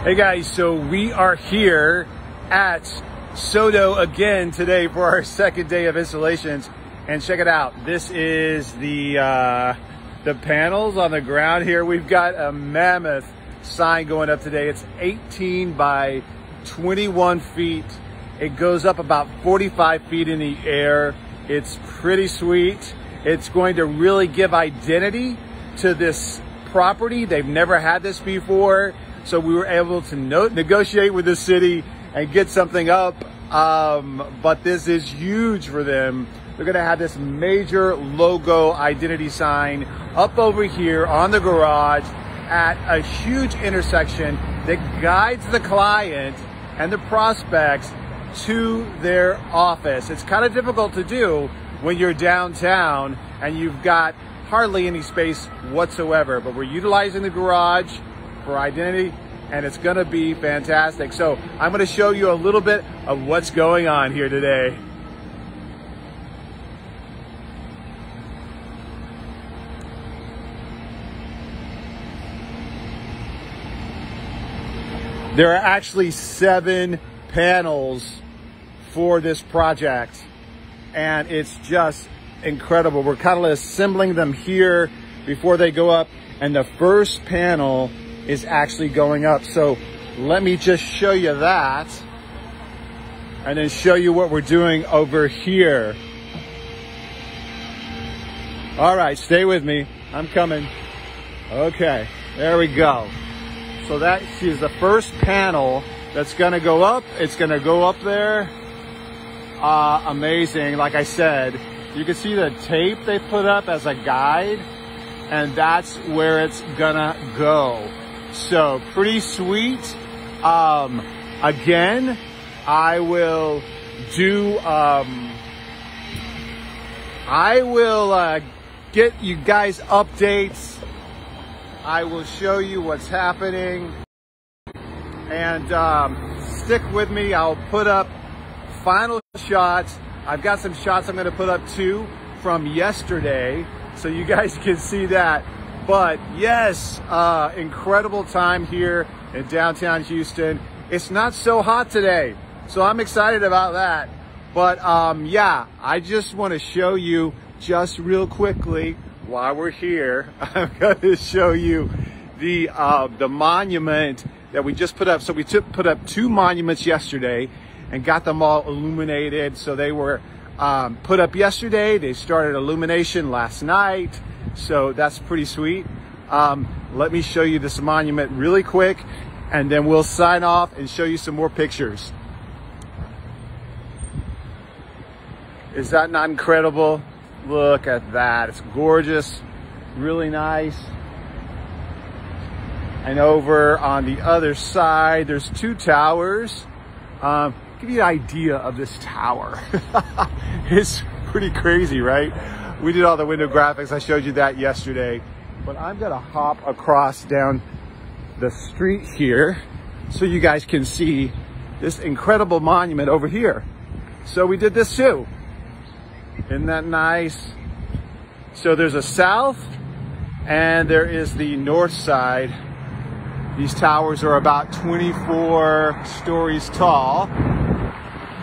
Hey guys, so we are here at SODO again today for our second day of installations. And check it out, this is the panels on the ground here. We've got a Mammoth sign going up today. It's 18 by 21 feet. It goes up about 45 feet in the air. It's pretty sweet. It's going to really give identity to this property. They've never had this before. So we were able to negotiate with the city and get something up. But this is huge for them. They're gonna have this major logo identity sign up over here on the garage at a huge intersection that guides the client and the prospects to their office. It's kind of difficult to do when you're downtown and you've got hardly any space whatsoever, but we're utilizing the garage for identity, and it's gonna be fantastic. So I'm gonna show you a little bit of what's going on here today. There are actually 7 panels for this project, and it's just incredible. We're kind of assembling them here before they go up, and the first panel is actually going up. So let me just show you that and then show you what we're doing over here. All right, stay with me. I'm coming. Okay, there we go. So that is the first panel that's gonna go up. It's gonna go up there. Amazing, like I said. You can see the tape they put up as a guide, and that's where it's gonna go. So pretty sweet. Again, I will get you guys updates. I will show you what's happening, and stick with me. I'll put up final shots. I've got some shots I'm gonna put up too from yesterday, so you guys can see that. But yes, incredible time here in downtown Houston. It's not so hot today, so I'm excited about that. But yeah, I just wanna show you just real quickly while we're here. I'm gonna show you the monument that we just put up. So we put up 2 monuments yesterday and got them all illuminated. So they were put up yesterday. They started illumination last night. So that's pretty sweet. Let me show you this monument really quick, and then we'll sign off and show you some more pictures. Is that not incredible? Look at that. It's gorgeous, really nice. And over on the other side, there's 2 towers. Give you an idea of this tower. It's pretty crazy, right? We did all the window graphics. I showed you that yesterday. But I'm gonna hop across down the street here so you guys can see this incredible monument over here. So we did this too. Isn't that nice? So there's a south and there is the north side. These towers are about 24 stories tall.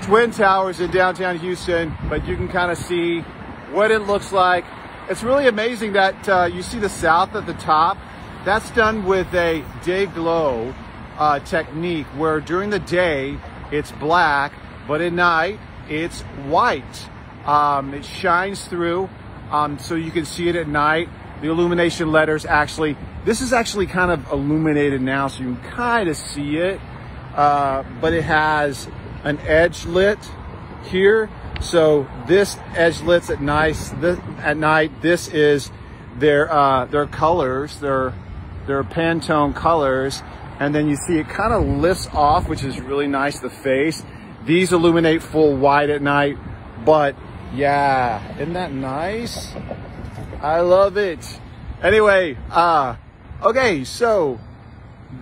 Twin towers in downtown Houston, but you can kind of see what it looks like. It's really amazing that you see the south at the top. That's done with a day glow technique, where during the day it's black, but at night it's white. It shines through, so you can see it at night. The illumination letters actually, this is actually kind of illuminated now, so you can kind of see it, but it has an edge lit here. So this edge lits at night. This is their colors, their Pantone colors, and then you see it kind of lifts off, which is really nice. The face. These illuminate full white at night, but yeah, isn't that nice? I love it. Anyway, okay, so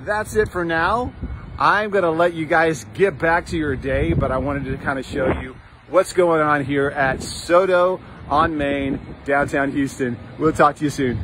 that's it for now. I'm gonna let you guys get back to your day, but I wanted to kind of show you what's going on here at SODO on Main, downtown Houston. We'll talk to you soon.